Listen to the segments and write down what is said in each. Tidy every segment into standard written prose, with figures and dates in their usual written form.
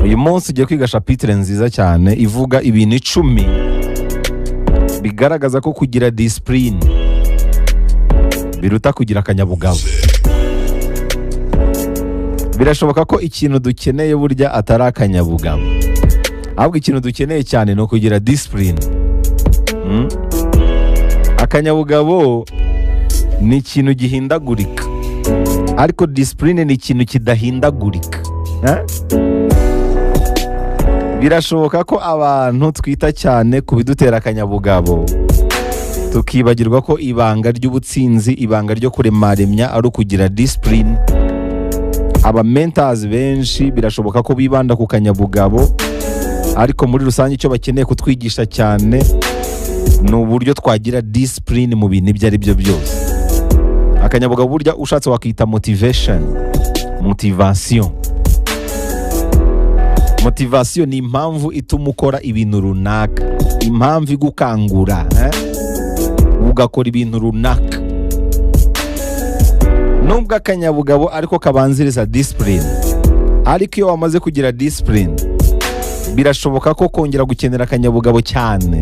uyu munsi ugiye kwiga chapitre nziza cyane ivuga ibintu 10 bigaragaza ko kugira discipline biruta kugira akanyabugabo. Birashoboka ko ikintu dukeneye burya atari akanyabugabo, ahubwo ikintu dukeneye cyane no kugira discipline. Akanyabugabo ni ikintu gihindagurika, ariko discipline ni ikintu kidahindagurika. Birashoboka ko abantu twita cyane ku bidutera akanyabugabo tukibagirwa ko ibanga ry'ubutsinzi, ibanga ryo kuremaremya ari ukugira discipline. Aba mentors benshi birashoboka ko bibanda ku kanyabugabo, ariko muri rusange icyo bakeneye kutwigisha cyane ni uburyo twagira discipline mu bintu ibyo ari byo byose. Akanyabugabo burya ushatse wakita motivation. Motivation ni impamvu ituma ukora ibintu runaka, impamvu igukangura ugakora ibintu runaka. Nubwo akanyabugabo ariko kabanziriza discipline, ariko iyo wamaze kugira discipline birashoboka ko kongera gukenera akanyabugabo cyane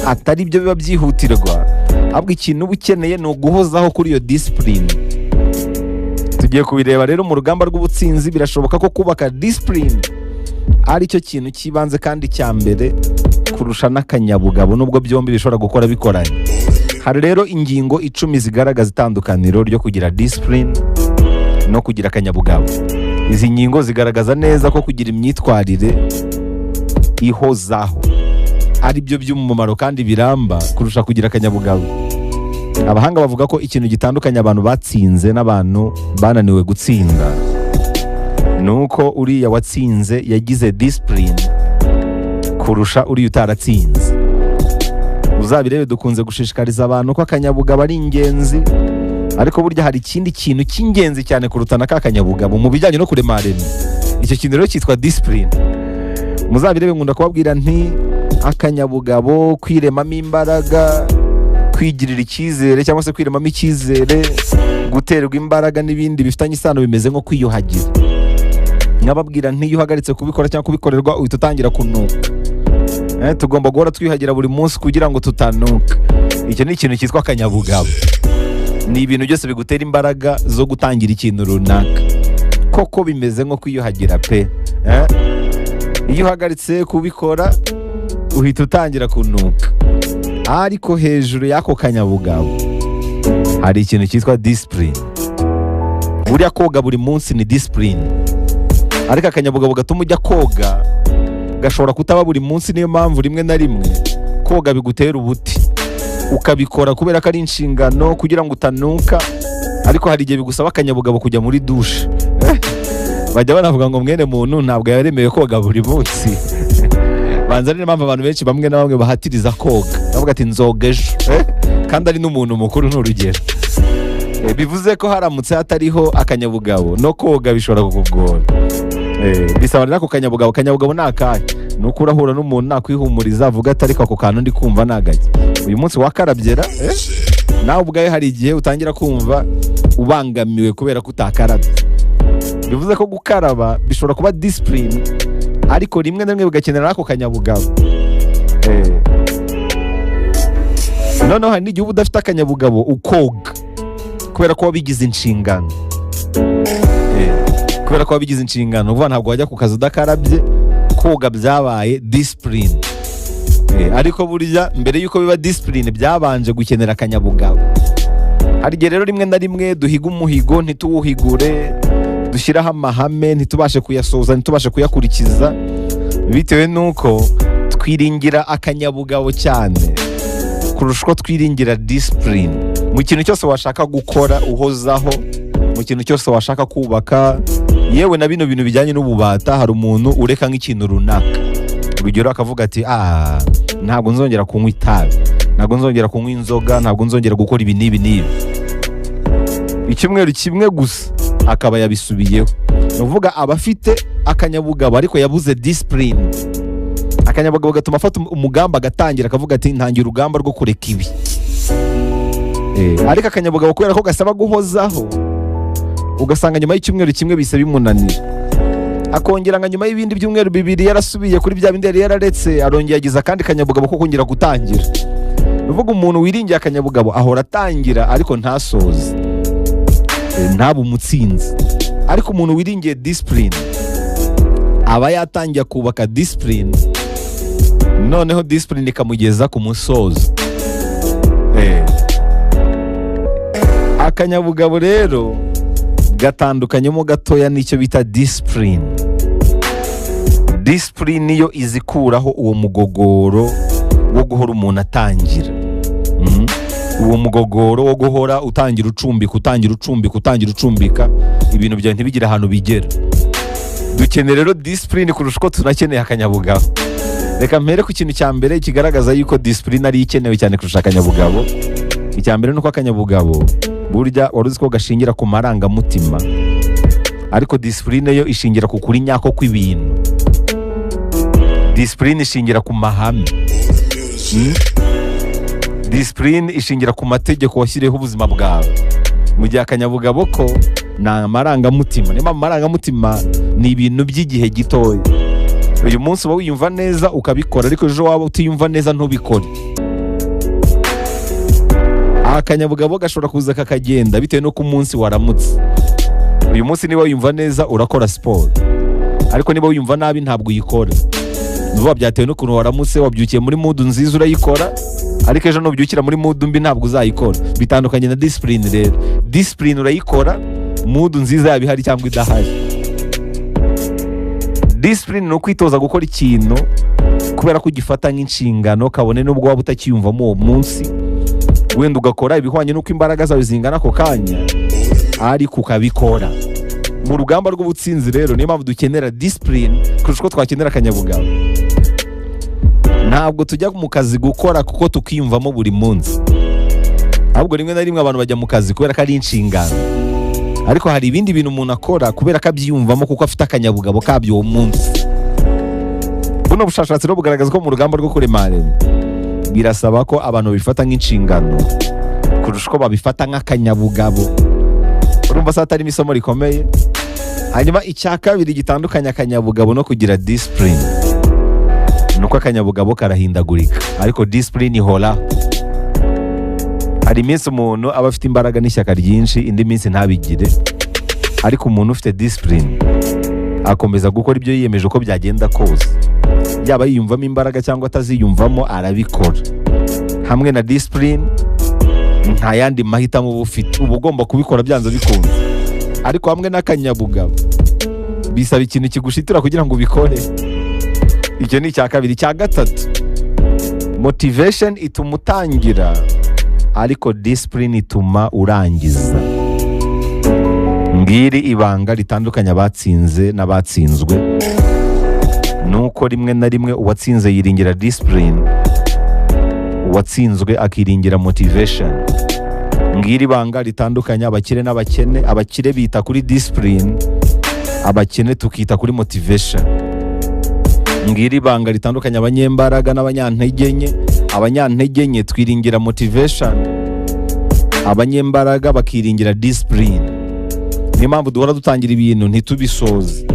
atari byo biba byihutirwa, ahubwo ikintu uba ukeneye ni uguhozaho kuri iyo discipline. Tugiye kubireba rero mu rugamba rw'ubutsinzi. Birashoboka ko kubaka discipline ari cyo kintu kibanze kandi cya mbere kurusha n'akanyabugabo, nubwo byombi bishobora gukora bikoranye. Hari rero ingingo 10 zigaragaza itandukaniro ryo kugira discipline no kugira akanyabugabo. Izi ngingo zigaragaza neza ko kugira imyitwarire ihozaho ari byo by'umumaro kandi biramba kurusha kugira akanyabugabo. Abahanga bavuga ko ikintu gitandukanya abantu batsinze n'abantu bananiwe gutsinda nuko uriya watsinze yagize discipline kurusha uriya utaratsinze. Uzabirebe dukunze gushishikariza abantu ko akanyabugabo ari ingenzi, ariko burya hari ikindi kintu cy'ingenzi cyane kuruta na kakanyabugabo mu bijyanye no kuremaremya. Icyo kintu rero cyitwa discipline. Muzabirebe nkunda kubabwira nti akanyabugabo, kwiremamo imbaraga, kwigirira icyizere cyangwa se kwiremamo icyizere, guterwa imbaraga n'ibindi bifitanye isano bimeze nko kwiyuhagira. Nkababwira nti iyo uhagaritse kubikora cyangwa kubikorerwa uhita utangira kunuka. Tugomba guhora twiyuhagira buri munsi kugira ngo tutanuka. Icyo ni ikintu cyitwa akanyabugabo. Ni ibintu byose bigutera imbaraga zo gutangira ikintu runaka. Koko bimeze nko kwiyuhagira pe. Iyo uhagaritse kubikora uhita utangira kunuka. Ariko hejuru y'ako kanyabugabo hari ikintu cyitwa discipline. Buriya koga buri munsi ni discipline, ariko akanyabugabo gatuma ujya koga gashobora kutaba buri munsi. Niyo mpamvu rimwe na rimwe koga bigutera ubuti ukabikora kubera ko ari inshingano kugira ngo utanuka, ariko hari igihe bigusaba akanyabugabo kujya muri douche. Bajya banavuga ngo mwene muntu ntabwo yaremewe koga buri munsi. Banza ni impamvu abantu benshi bamwe na bamwe bahatiriza koga, bavuga ati nzoga ejo, kandi ari n'umuntu mukuru n'urugero. Bivuze ko haramutse hatariho akanyabugabo no koga bishobora kukugora. Bisaba rero ako kanyabugabo. Akanyabugabo ni akahe? Ni uko urahura n'umuntu nakwihumuriza avuga ati ariko ako kantu ndi kumva nagajya uyu munsi wakarabyera. Nawe ubwawe hari igihe utangira kumva ubangamiwe kubera ko utakarabye. Bivuze ko gukaraba bishobora kuba discipline, ariko rimwe na rimwe bigakenera ako kanyabugabo. Noneho hari n'igihe uba udafite akanyabugabo ukoga kubera ko wabigize inshingano. Kubera ko wabigize inshingano uvuga ntabwo wajya ku kazi udakarabye. Koga byabaye discipline, ariko burya mbere yuko biba discipline byabanje gukenera akanyabugabo. Hari igihe rero rimwe na rimwe duhiga umuhigo ntituwuhigure, dushyiraho amahame ntitubashe kuyasoza, ntitubashe kuyakurikiza, bitewe n'uko twiringira akanyabugabo cyane kurusha uko twiringira discipline. Mu kintu cyose washaka gukora uhozaho, mu kintu cyose washaka kubaka, yewe na bino bintu bijyanye n'ububata, hari umuntu ureka nk'ikintu runaka. Urugero akavuga ati ntabwo nzongera kunywa itabi, ntabwo nzongera kunywa inzoga, ntabwo nzongera gukora ibi n'ibi n'ibi. Icyumweru kimwe gusa akaba yabisubiyeho. Ni ukuvuga aba afite akanyabugabo ariko yabuze discipline. Akanyabugabo gatuma afata umugamba agatangira akavuga ati ntangira urugamba rwo kureka ibi. Ariko akanyabugabo kubera ko gasaba guhozaho, ugasanga nyuma y'icyumweru kimwe bise bimunanira. akongera nka nyuma y'ibindi byumweru bibiri yarasubiye kuri bya bindi yari yararetse, arongera yagize akandi kanyabugabo ko kongera gutangira. Uvuga umuntu wiringiye akanyabugabo ahora atangira ariko ntasoze, ntabe umutsinzi. Ariko umuntu wiringiye discipline aba yatangiye kubaka discipline, noneho discipline ikamugeza ku musozo. Akanyabugabo rero gatandukanyemo gatoya n'icyo bita discipline. Discipline niyo izikuraho uwo mugogoro wo guhora umuntu atangira, uwo mugogoro wo guhora utangira ucumbika, ibintu byawe ntibigire ahantu bigera. Dukeneye rero discipline kurusha uko tunakeneye akanyabugabo. Reka mpere ku kintu cya mbere kigaragaza yuko discipline ari ikenewe cyane kurusha akanyabugabo. Icya mbere nuko akanyabugabo burya wari uzi ko gashingira ku marangamutima, ariko discipline yo ishingira ku kuri nyako kw'ibintu. Discipline ishingira ku mahame. Discipline ishingira ku mategeko washyiriyeho ubuzima bwawe. Mu gihe akanyabugabo ko ni amarangamutima. Niyo mpamvu amarangamutima ni ibintu by'igihe gitoya. Uyu munsi uba wiyumva neza ukabikora, ariko ejo waba utiyumva neza ntubikore. Akanyabugabo gashobora kuza kakagenda bitewe n'uko umunsi waramutse. Uyu munsi niba wiyumva neza urakora siporo, ariko niba wiyumva nabi ntabwo uyikora. Nuba byatewe n'ukuntu waramutse, wabyukiye muri mood nziza urayikora, ariko ejo nubyukira muri mood mbi ntabwo uzayikora. Bitandukanye na discipline rero. Discipline urayikora mood nziza yaba ihari cyangwa idahari. Discipline ni ukwitoza gukora ikintu kubera ko ugifata nk'inshingano, kabone n'ubwo waba utakiyumvamo uwo munsi, wenda ugakora ibihwanye n'uko imbaraga zawe zingana ako kanya, ariko ukabikora. Mu rugamba rw'ubutsinzi rero niyo mpamvu dukenera discipline kurusha uko twakenera akanyabugabo. Ntabwo tujya mu kazi gukora kuko tukiyumvamo buri munsi, ahubwo rimwe na rimwe abantu bajya mu kazi kubera ko ari inshingano, ariko hari ibindi bintu umuntu akora kubera ko abyiyumvamo kuko afite akanyabugabo kabyo uwo munsi. Buno bushakashatsi rero bugaragaza ko mu rugamba rwo kuremarema birasaba ko abantu bifata nk'inshingano kurusha uko babifata nk'akanyabugabo. Urumva se atari isomo rikomeye? Hanyuma icya kabiri gitandukanya akanyabugabo no kugira discipline nuko akanyabugabo karahindagurika, ariko discipline ihora. Hari iminsi umuntu aba afite imbaraga n'ishyaka ryinshi, indi minsi ntabigire, ariko umuntu ufite discipline akomeza gukora ibyo yiyemeje uko byagenda kose, yaba yiyumvamo imbaraga cyangwa ataziyumvamo arabikora. Hamwe na discipline nta yandi mahitamo uba ufite, uba ugomba kubikora byanze bikunze. Ariko hamwe n'akanyabugabo bisaba ikintu kigushitira kugira ngo ubikore. Icyo ni icya kabiri. Icya gatatu, motivation ituma utangira, ariko discipline ituma urangiza. Ngiri ibanga ritandukanya abatsinze n'abatsinzwe, nuko rimwe na rimwe uwatsinze yiringira discipline, uwatsinzwe akiringira motivation. Ngiri ibanga ritandukanya abakire n'abakene. Abakire bita kuri discipline, abakene tukita kuri motivation. Ngiri ibanga ritandukanya abanyembaraga n'abanyantege nke. Abanyantege nke twiringira motivation, abanyembaraga bakiringira discipline. Niyo mpamvu duhora dutangira ibintu ntitubisoze,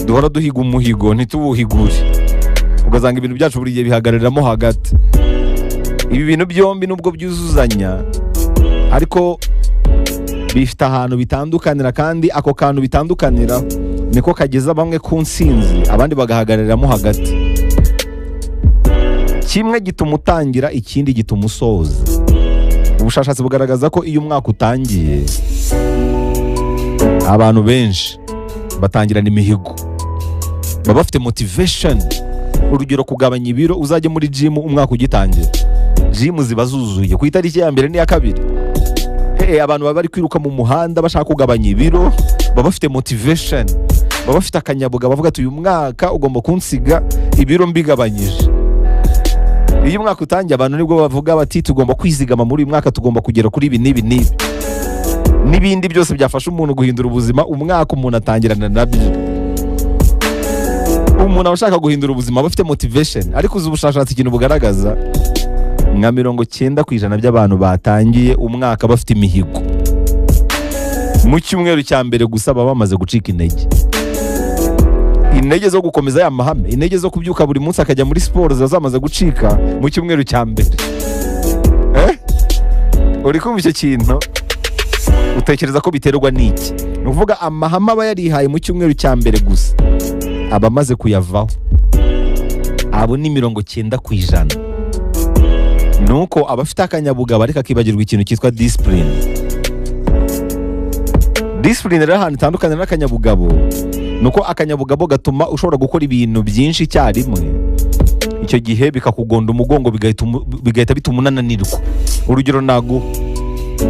duhora duhiga umuhigo ntituwuhigure, ugasanga ibintu byacu buri gihe bihagarariramo hagati. Ibi bintu byombi nubwo byuzuzanya, ariko bifite ahantu bitandukanira, kandi ako kantu bitandukanira niko kageza bamwe ku ntsinzi, abandi bagahagarariramo hagati. Kimwe gituma utangira, ikindi gituma usoza. Ubushakashatsi bugaragaza ko iyo umwaka utangiye, abantu benshi batangirana imihigo, baba bafite motivation. Urugero, kugabanya ibiro, uzajye muri gym umwaka ugitangira, gym ziba zuzuye ku itariki ya mbere n'iya kabiri. Abantu baba bari kwiruka mu muhanda bashaka kugabanya ibiro, baba bafite motivation, baba bafite akanyabugabo, bavuga ati uyu mwaka ugomba kunsiga ibiro mbigabanyije. Iyo umwaka utangiye, abantu nibwo bavuga bati tugomba kwizigama muri uyu mwaka, tugomba kugera kuri ibi n'ibi n'ibi. N'ibindi byose byafasha umuntu guhindura ubuzima, umwaka umuntu atangirana nabyo. Umuntu abashaka guhindura ubuzima aba afite motivation, ariko uzi ubushakashatsi ikintu bugaragaza, nka 90% by'abantu batangiye umwaka bafite imihigo, mu cyumweru cya mbere gusa baba bamaze gucika intege. intege zo gukomeza ya mahame, intege zo kubyuka buri munsi akajya muri siporo ziba zamaze gucika mu cyumweru cya mbere. Uri kumva icyo kintu? Utekereza ko biterwa n'iki? Ni ukuvuga amahame aba yarihaye mu cyumweru cya mbere gusa aba amaze kuyavaho, abo ni 90%. Nuko aba afite akanyabugabo ariko akibagirwa ikintu cyitwa discipline. Discipline rero ahantu itandukanye n'akanyabugabo nuko akanyabugabo gatuma ushobora gukora ibintu byinshi icyarimwe, icyo gihe bikakugonda umugongo bigahita bituma unananirwa. Urugero naguha,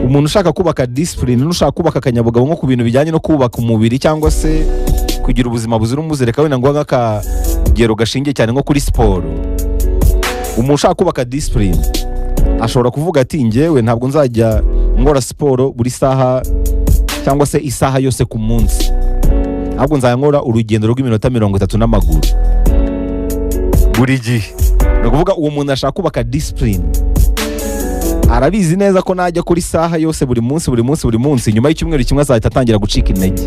umuntu ushaka kubaka discipline n'ushaka kubaka akanyabugabo nko ku bintu bijyanye no kubaka umubiri cyangwa se kugira ubuzima buzira umuze, reka wenda ngo nk'akagero gashingiye cyane nko kuri siporo. Umuntu ushaka kubaka discipline ashobora kuvuga ati njyewe ntabwo nzajya nkora siporo buri saha cyangwa se isaha yose ku munsi, ahubwo nzajya nkora urugendo rw'iminota 30 n'amaguru buri gihe. Ni ukuvuga uwo muntu ashaka kubaka discipline arabizi neza ko najya kuri saha yose buri munsi nyuma y'icyumweru kimwe azahita atangira gucika intege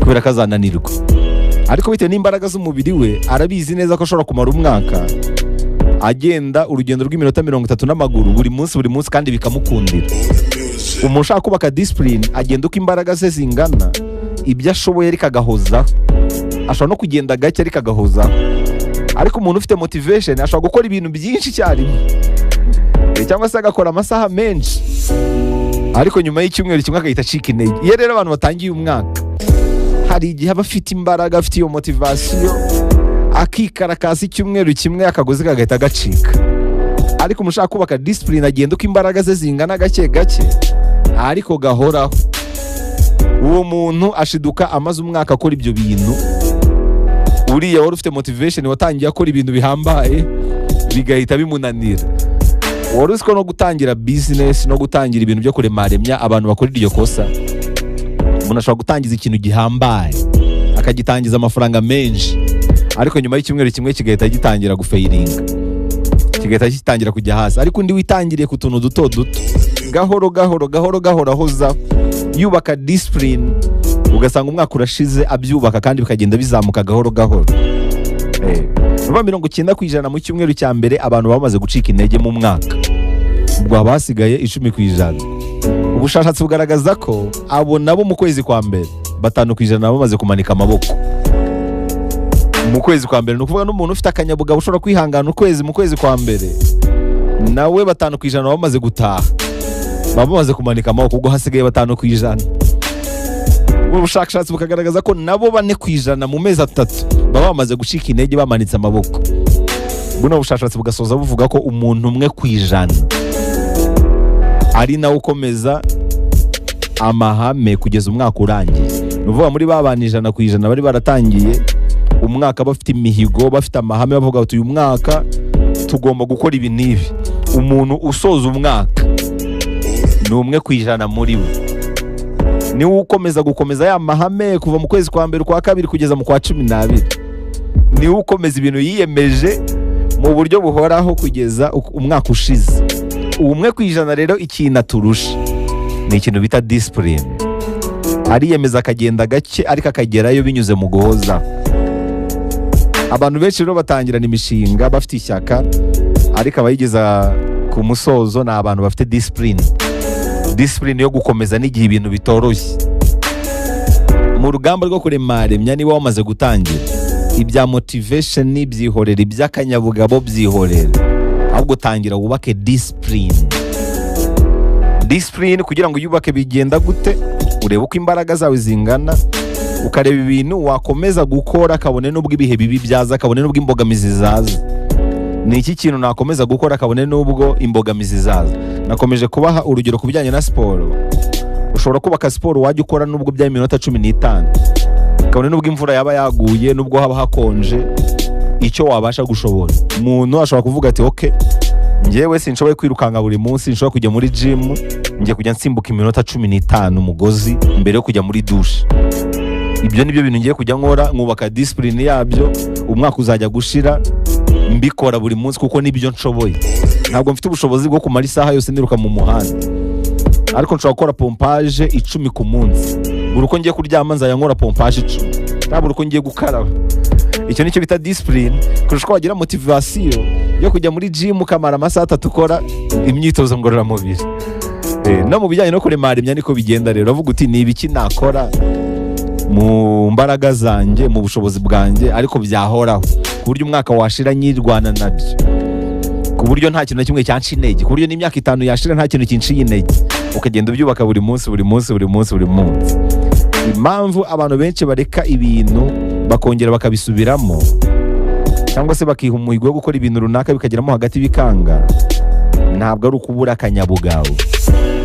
kubera ko azananirwa. Ariko bitewe n'imbaraga z'umubiri we arabizi neza ko ashobora kumara umwaka agenda urugendo rw'iminota 30 n'amaguru buri munsi kandi bikamukundira. Umuntu ushaka kubaka discipline agenda uko imbaraga ze zingana, ibyo ashoboye ariko agahozaho. Ashobora no kugenda gake ariko agahozaho. Ariko umuntu ufite motivation ashobora gukora ibintu byinshi icyarimwe, cyangwa se agakora amasaha menshi ariko nyuma y'icyumweru kimwe agahita acika intege. Iyo rero abantu batangiye umwaka hari igihe aba afite imbaraga, afite iyo motivation, akikarakasa icyumweru kimwe akagozi kagahita gacika. Ariko umushaka kubaka discipline agenda uko imbaraga ze zingana gake gake ariko gahoraho. Uwo muntu ashiduka amaze umwaka akora ibyo bintu. Uriya wari ufite motivation watangiye akora ibintu bihambaye bigahita bimunanira. Wari uzi ko no gutangira business no gutangira ibintu byo kuremaremya abantu bakora iryo kosa. Umuntu ashobora gutangiza ikintu gihambaye akagitangiza amafaranga menshi, ariko nyuma y'icyumweru kimwe kigahita gitangira gufailinga, kigahita gitangira kujya hasi. Ariko undi witangiriye ku tuntu duto duto gahoro ahoza yubaka discipline, ugasanga umwaka urashize abyubaka kandi bikagenda bizamuka gahoro. Nuba 90% mu cyumweru cya mbere abantu bamaze gucika intege mu mwaka, ubwo haba hasigaye 10%. Ubushakashatsi bugaragaza ko abo nabo mu kwezi kwa mbere 5% bamaze kumanika amaboko. Mu kwezi kwa mbere ni ukuvuga n'umuntu ufite akanyabugabo ushobora kwihangana mu kwezi kwa mbere nawe 5% bamaze gutaha, bamaze kumanika amaboko, ubwo hasigaye 5%. Ubushakashatsi bukagaragaza ko nabo 4% mu mezi 3 baba bamaze gucika intege bamanitse amaboko. Buno bushakashatsi bugasoza buvuga ko umuntu 1% ari nawe ukomeza amahame kugeza umwaka urangiye. Ni ukuvuga muri babana 100% bari baratangiye umwaka bafite imihigo, bafite amahame, bavuga ati uyu mwaka tugomba gukora ibi n'ibi. Umuntu usoza umwaka ni 1% muri bo. Ni ukomeza ya mahame kuva mu kwezi kwa mbere, kwa kabiri kugeza mu kwa 12. Ni ukomeza ibintu yiyemeje mu buryo buhoraho kugeza umwaka ushize. Uwo 1% rero ikintu aturusha ni ikintu bita discipline. Ariyemeza akagenda gake ariko akagerayo binyuze mu guhoza. Abantu benshi rero batangirana imishinga bafite ishyaka, ariko abayigeza ku musozo ni abantu bafite discipline. Discipline yo gukomeza n'igihe ibintu bitoroshye. Mu rugamba rwo kuremaremya niba wamaze gutangira, ibya motivation byihorera, iby'akanyabugabo byihorera, ahubwo tangira wubake discipline. Discipline kugira ngo yubake bigenda gute? Urebe uko imbaraga zawe zingana, ukareba ibintu wakomeza gukora, kabone n'ubwo ibihe bibi byaza, kabone n'ubwo imbogamizi zaza. Ni iki kintu nakomeza gukora kabone n'ubwo imbogamizi zaza? Nakomeje kubaha urugero ku bijyanye na siporo. Ushobora kubaka siporo wajya ukora n'ubwo bya minota 15, kabone n'ubwo imvura yaba yaguye, n'ubwo haba hakonje, icyo wabasha gushobora. Umuntu ashobora kuvuga ati okay, njyewe sinshoboye kwirukanka buri munsi, nshobora kujya muri gym, ngiye kujya nsimbuka iminota 15 umugozi mbere yo kujya muri douche. Ibyo nibyo bintu ngiye kujya nkora, nkubaka discipline yabyo. Umwaka uzajya gushira mbikora buri munsi kuko nibyo nshoboye. Ntabwo mfite ubushobozi bwo kumara isaha yose niruka mu muhanda, ariko nshobora gukora pompage 10 ku munsi. Buri uko ngiye kuryama nzajya nkora pompage 10, ntabwo uko ngiye gukaraba icyo nicyo bita discipline kurusha ko wagira motivation yo kujya muri gym ukamara amasaha 3 ukora imyitozo ngororamubiri. No mu bijyanye no kuremara imyanya niko bigenda rero. Uvuga uti ni ibiki nakora mu mbaraga zanjye, mu bushobozi bwanjye, ariko byahoraho ku buryo umwaka washira nyirwana nabyo, ku buryo nta kintu na kimwe cyanca intege, ku buryo n'imyaka 5 yashira nta kintu kinciye intege, ukagenda ubyubaka buri munsi. Impamvu abantu benshi bareka ibintu bakongera bakabisubiramo, cyangwa se bakiha umuhigo wo gukora ibintu runaka bikageramo hagati bikanga, ntabwo ari ukubura akanyabugabo,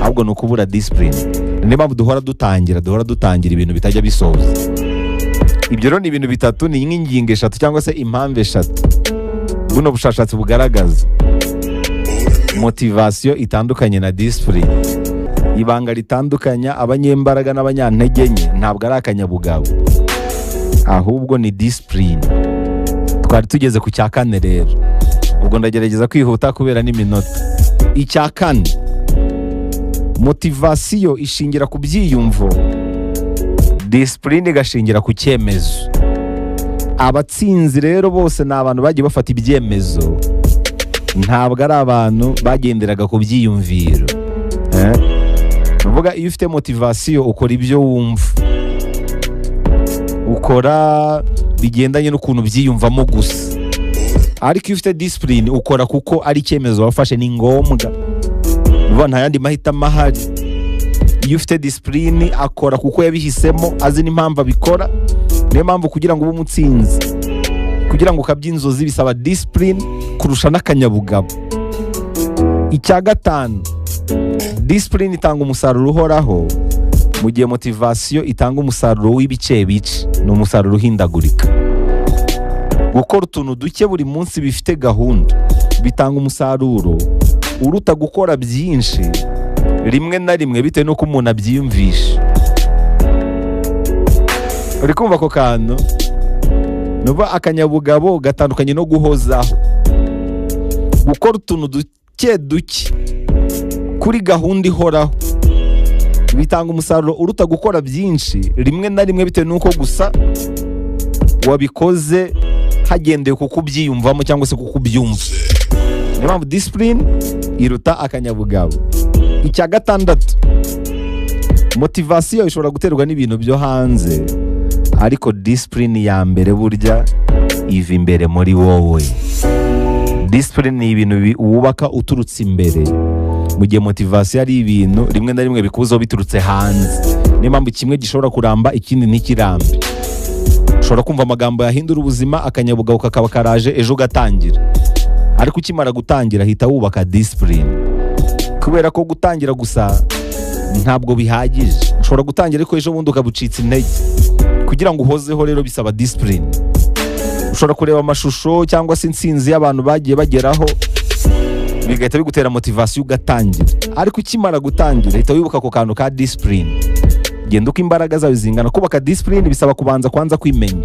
ahubwo ni ukubura discipline. Niyo mpamvu duhora dutangira ibintu bitajya bisoza. Ibyo rero ni ibintu bitatu, ni nk'ingingo 3 cyangwa se impamvu 3 buno bushakashatsi bugaragaza motivation itandukanye na discipline. Ibanga ritandukanya abanyembaraga n'abanyantege nke ntabwo ari akanyabugabo, ahubwo ni discipline. Twari tugeze ku cya 4 rero, ubwo ndagerageza kwihuta kubera n'iminota. Icya 4, motivation ishingira ku byiyumvo, discipline igashingira ku cyemezo. Abatsinzi rero bose ni abantu bagiye bafata ibyemezo, ntabwo ari abantu bagenderaga ku byiyumviro. Uvuga iyo ufite motivation ukora ibyo wumva, ukora bigendanye n'ukuntu byiyumvamo gusa. Ariko iyo ufite discipline ukora kuko ari icyemezo wafashe, ni ngombwa, uba nta yandi mahitamo ahari. Iyo ufite discipline akora kuko yabihisemo, azi n'impamvu abikora. Niyo mpamvu kugira ngo ube umutsinzi, kugira ngo ukabye inzozi, bisaba discipline kurusha n'akanyabugabo. Icya 5, discipline itanga umusaruro uhoraho, mu gihe motivation itanga umusaruro w'ibice bice, ni umusaruro uhindagurika. Gukora utuntu duke buri munsi bifite gahunda bitanga umusaruro uruta gukora byinshi rimwe na rimwe bitewe n'uko umuntu abyiyumvisha. Uri kumva ko kantu? Nuba akanyabugabo gatandukanye no guhozaho. Gukora utuntu duke kuri gahunda ihoraho bitanga umusaruro uruta gukora byinshi rimwe na rimwe bitewe n'uko gusa wabikoze hagendewe kuko ubyiyumvamo cyangwa se kuko ubyumva. Niyo mpamvu discipline iruta akanyabugabo. Icya 6, motivation ishobora guterwa n'ibintu byo hanze, ariko discipline ya mbere burya iva imbere muri wowe. Discipline ni ibintu wubaka uturutse imbere, mu gihe motivation ari ibintu rimwe na rimwe bikuzaho biturutse hanze. Niyo mpamvu kimwe gishobora kuramba ikindi ntikirambe. Ushobora kumva amagambo yahindura ubuzima, akanyabugabo kakaba karaje ejo gatangira, ariko ukimara gutangira hita wubaka discipline. Kubera ko gutangira gusa ntabwo bihagije. Ushobora gutangira ariko ejo bundi ukabucitsa intege. Kugira ngo uhozeho rero bisaba discipline. Ushobora kureba amashusho cyangwa se insinzi y'abantu bagiye bageraho, bigahita bigutera motivation ugatangira, ariko ukimara gutangira hita wibuka ku kantu ka discipline. Genda uko imbaraga zawe zingana. Kubaka discipline bisaba kwanza kwimenya,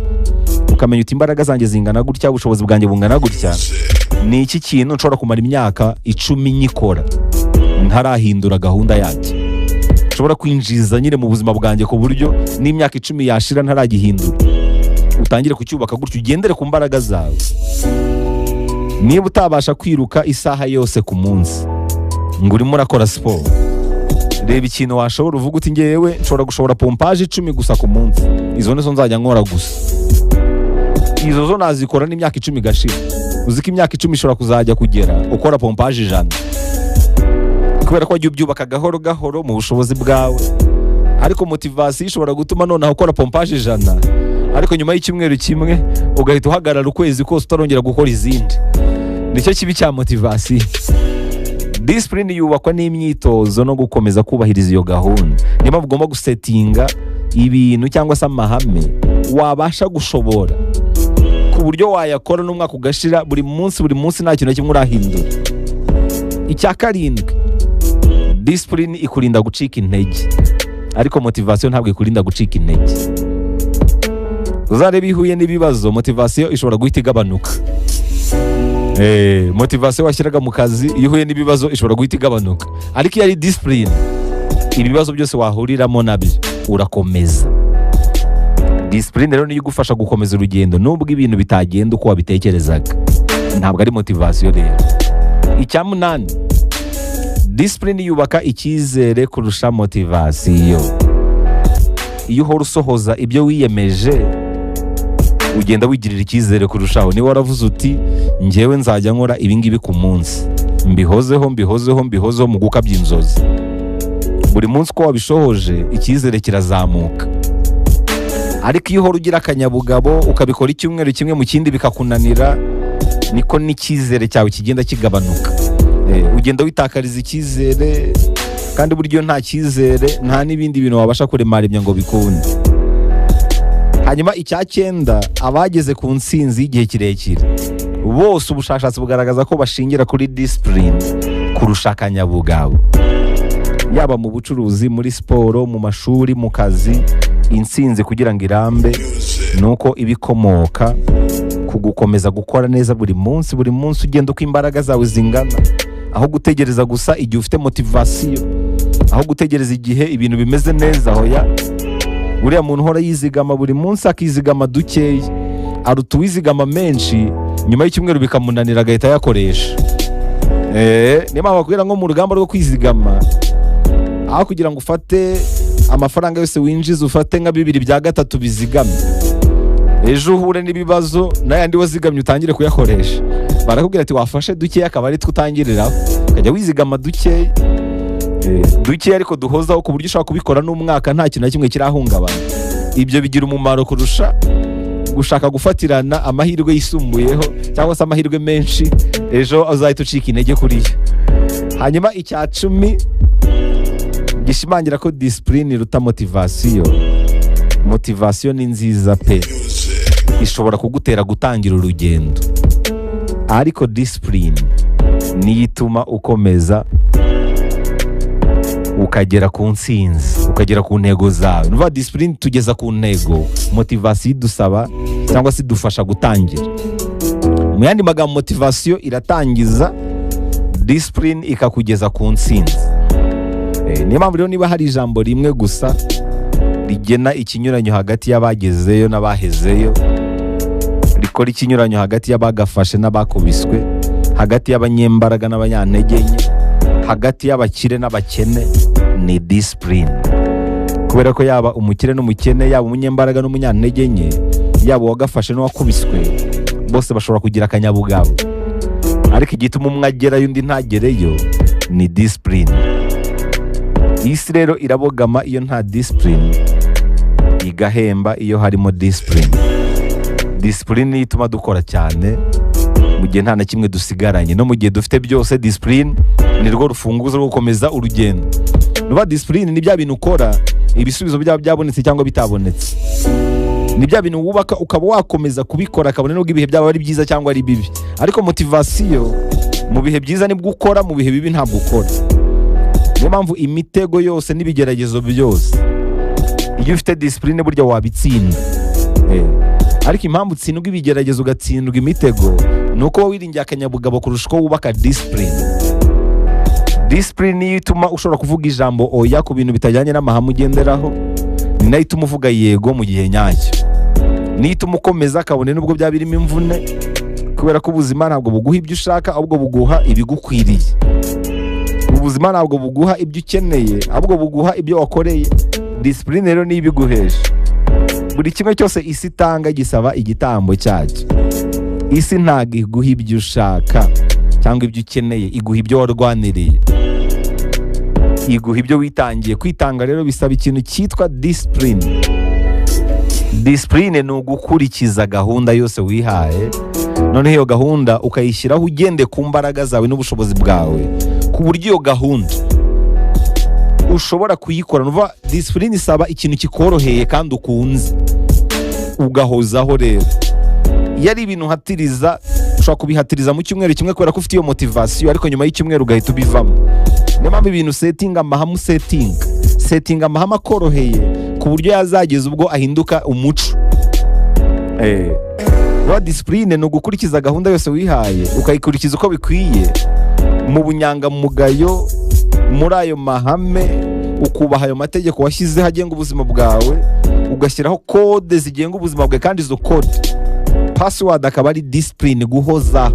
ukamenya uti imbaraga zanjye zingana gutya, ubushobozi bwanjye bungana gutya, ni iki kintu nshobora kumara imyaka 10 nyikora ntarahindura gahunda yacyo. Nshobora kwinjiza nyine mu buzima bwanjye ku buryo n'imyaka 10 yashira ntaragihindura. Utangire kucyubaka gutyo, ugendere ku mbaraga zawe. Niba utabasha kwiruka isaha yose ku munsi ngo urimo urakora siporo, reba ikintu washobora, uvuga uti ngewe nshobora pompaje 10 gusa ku munsi, izo nizo nzajya nkora gusa. Izo zo nazikora n'imyaka 10 gashira. Uziko imyaka 10 ishobora kuzajya kugera ukora pompaje 100, kubera ko wagiye ubyubaka gahoro gahoro mu bushobozi bwawe. Ariko motivation ishobora gutuma noneho ukora pompaje 100, ariko nyuma y'icyumweru kimwe ugahita uhagarara ukwezi kose utarongera gukora izindi. Nicyo kibi cya motivation. Discipline yubakwa n'imyitozo no gukomeza kubahiriza iyo gahunda. Niyo mpamvu ugomba gusetinga ibintu cyangwa se amahame wabasha gushobora, ku buryo wayakora n'umwaka ugashira buri munsi nta kintu na kimwe urahindura. Icya 7, discipline ikurinda gucika intege, ariko motivation ntabwo ikurinda gucika intege. Uzarebe ihuye n'ibibazo, motivation ishobora guhita igabanuka. Motivation washyiraga mu kazi, iyo uhuye n'ibibazo ishobora guhita igabanuka. Ariko iyo ari discipline, ibibazo byose wahuriramo nabyo urakomeza. disipurine rero niyo igufasha gukomeza urugendo nubwo ibintu bitagenda uko wabitekerezaga. Ntabwo ari motivasiyo rero. Icya munani, disipurine yubaka icyizere kurusha motivasiyo. Iyo uhora usohoza ibyo wiyemeje ugenda wigirira icyizere kurushaho. Niba waravuze uti njyewe nzajya nkora ibingibi ku munsi, mbihozeho mu gukabya inzozi, buri munsi uko wabishohoje icyizere kirazamuka. Ariko iyo uhora ugira akanyabugabo ukabikora icyumweru kimwe mu kindi bikakunanira, niko n'icyizere cyawe kigenda kigabanuka. Ugenda witakariza icyizere, kandi buryo nta cyizere nta n'ibindi bintu wabasha kuremaremya ngo bikunde. Hanyuma icya cyenda, abageze ku ntsinzi y'igihe kirekire bose ubushakashatsi bugaragaza ko bashingira kuri disipurine kurusha akanyabugabo. Yaba mu bucuruzi, muri siporo, mu mashuri, mu kazi, intsinzi kugira ngo irambe nuko ibikomoka ku gukomeza gukora neza buri munsi ugenda uko imbaraga zawe zingana, aho gutegereza gusa igihe ufite motivasiyo, aho gutegereza igihe ibintu bimeze neza. Hoya, uriya muntu uhora yizigama buri munsi akizigama dukeya aruta uwizigama menshi nyuma y'icyumweru bikamunanira agahita ayakoresha. Niyo mpamvu bakubwira ngo mu rugamba rwo kwizigama, aho kugira ngo ufate amafaranga yose winjiza ufate nka 2/3 bizigame, ejo uhure n'ibibazo n'ayandi wazigamye utangire kuyakoresha. Barakubwira ati wafashe dukeya akaba ari twutangiriraho, ukajya wizigama dukeya ariko duhozaho ku buryo ushobora kubikora n'umwaka nta kintu na kimwe kirahungabana. Ibyo bigira umumaro kurusha gushaka gufatirana amahirwe yisumbuyeho cyangwa se amahirwe menshi, ejo uzahita ucika intege kuriya. Hanyuma icya 10 gishimangira ko disipurine iruta motivasiyo. Motivasiyo ni nziza pe, ishobora kugutera gutangira urugendo, ariko disipurine niyo ituma ukomeza ukagera ku ntsinzi, ukagera ku ntego zawe. Nuva disipurine tugeza ku ntego, motivasiyo idusaba cyangwa se idufasha gutangira. Mu yandi magambo, motivasiyo iratangiza, disipurine ikakugeza ku ntsinzi. Niyo mpamvu rero niba hari ijambo rimwe gusa rigena ikinyuranyo hagati y'abagezeyo n'abahezeyo, rikora ikinyuranyo hagati y'abagafashe n'abakubiswe, hagati y'abanyembaraga n'abanyantege nke, hagati y'abakire n'abakene, ni disipurine. Kubera ko yaba umukire n'umukene, yaba umunyembaraga n'umunyantege nke, yaba uwagafashe n'uwakubiswe, bose bashobora kugira akanyabugabo. Ariko igituma umwe agerayo undi ntagereyo ni disipurine. Isi rero irabogama iyo nta disipurine, igahemba iyo harimo disipurine. Disipurine niyo ituma dukora cyane mu gihe nta na kimwe dusigaranye, no mu gihe dufite byose disipurine ni rwo rufunguzo rwo gukomeza urugendo. Nuba disipurine ni bya bintu ukora ibisubizo byaba byabonetse cyangwa bitabonetse, ni bya bintu wubaka ukaba wakomeza kubikora kabone nubwo ibihe byaba ari byiza cyangwa ari bibi. Ariko motivasiyo, mu bihe byiza nibwo ukora, mu bihe bibi ntabwo ukora. Niyo mpamvu imitego yose n'ibigeragezo byose, iyo ufite disipurine burya wabitsinda. Ariko impamvu utsindwa ibigeragezo ugatsindwa imitego ni uko wowe wiringiye akanyabugabo kurusha uko wubaka disipurine. Disipurine niyo ituma ushobora kuvuga ijambo oya ku bintu bitajyanye n'amahame ugenderaho, ni nayo ituma uvuga yego mu gihe nyacyo, niyo ituma ukomeza kabone nubwo byaba birimo imvune, kubera ko ubuzima ntabwo buguha ibyo ushaka ahubwo buguha ibigukwiriye. Ubuzima ntabwo buguha ibyo ukeneye ahubwo buguha ibyo wakoreye. Disipurine rero niyo ibiguhesha. Buri kimwe cyose isi itanga gisaba igitambo cyacyo. Isi ntabwo iguha ibyo ushaka cyangwa ibyo ukeneye, iguha ibyo warwaniriye, iguha ibyo witangiye. Kwitanga rero bisaba ikintu cyitwa disipurine. Disipurine ni ugukurikiza gahunda yose wihaye, noneho iyo gahunda ukayishyiraho ugende ku mbaraga zawe n'ubushobozi bwawe, ku buryo iyo gahunda ushobora kuyikora. Nuva disipurine isaba ikintu kikoroheye kandi ukunze, ugahozaho. Rero iyo ari ibintu uhatiriza, ushobora kubihatiriza mu cyumweru kimwe kubera ko ufite iyo motivasiyo, ariko nyuma y'icyumweru ugahita ubivamo. Niyo mpamvu ibintu setinga amahame, setinga amahame akoroheye ku buryo yazageza ubwo ahinduka umuco. Nuva disipurine ni ugukurikiza gahunda yose wihaye, ukayikurikiza uko bikwiye, mu bunyangamugayo, muri ayo mahame, ukubaha ayo mategeko washyizeho agenga ubuzima bwawe, ugashyiraho kode zigenga ubuzima bwawe, kandi izo kode password akaba ari discipline, guhozaho.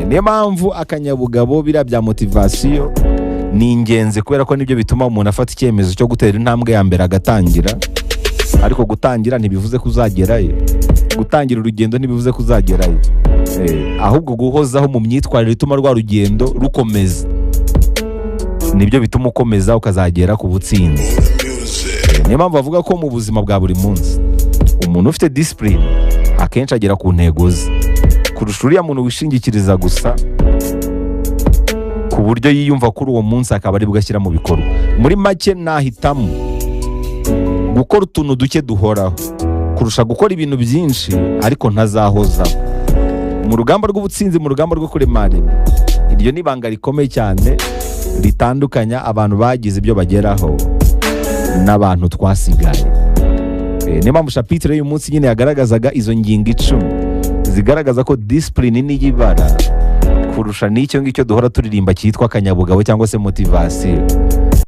Niyo mpamvu akanyabugabo, biriya bya motivasiyo ni ingenzi, kubera ko nibyo bituma umuntu afata icyemezo cyo gutera intambwe ya mbere agatangira. Ariko gutangira ntibivuze ko uzagerayo, gutangira urugendo ntibivuze ko uzagerayo, ahubwo guhozaho mu myitwarire ituma rwa rugendo rukomeza, nibyo bituma ukomeza ukazagera ku butsinzi. Niyo mpamvu bavuga ko mu buzima bwa buri munsi umuntu ufite discipline akenshi agera ku ntego ze, kurusha uriya muntu wishingikiriza gusa ku buryo yiyumva kuri uwo munsi akaba ari bwashyira mu bikorwa. Muri make nahitamo gukora utuntu duke duhoraho kurusha gukora ibintu byinshi ariko ntazahozaho. Mu rugamba rw'ubutsinzi, mu rugamba rwo kuremarema, iryo ni ibanga rikomeye cyane ritandukanya abantu bagize ibyo bageraho n'abantu twasigaye. Niyo mpamvu chapitre y'uyu munsi nyine yagaragazaga izo ngingo 10 zigaragaza ko discipline ni ibara kurusha n'icyo ngicyo duhora turirimba cyitwa akanyabugabo cyangwa se motivasiyo.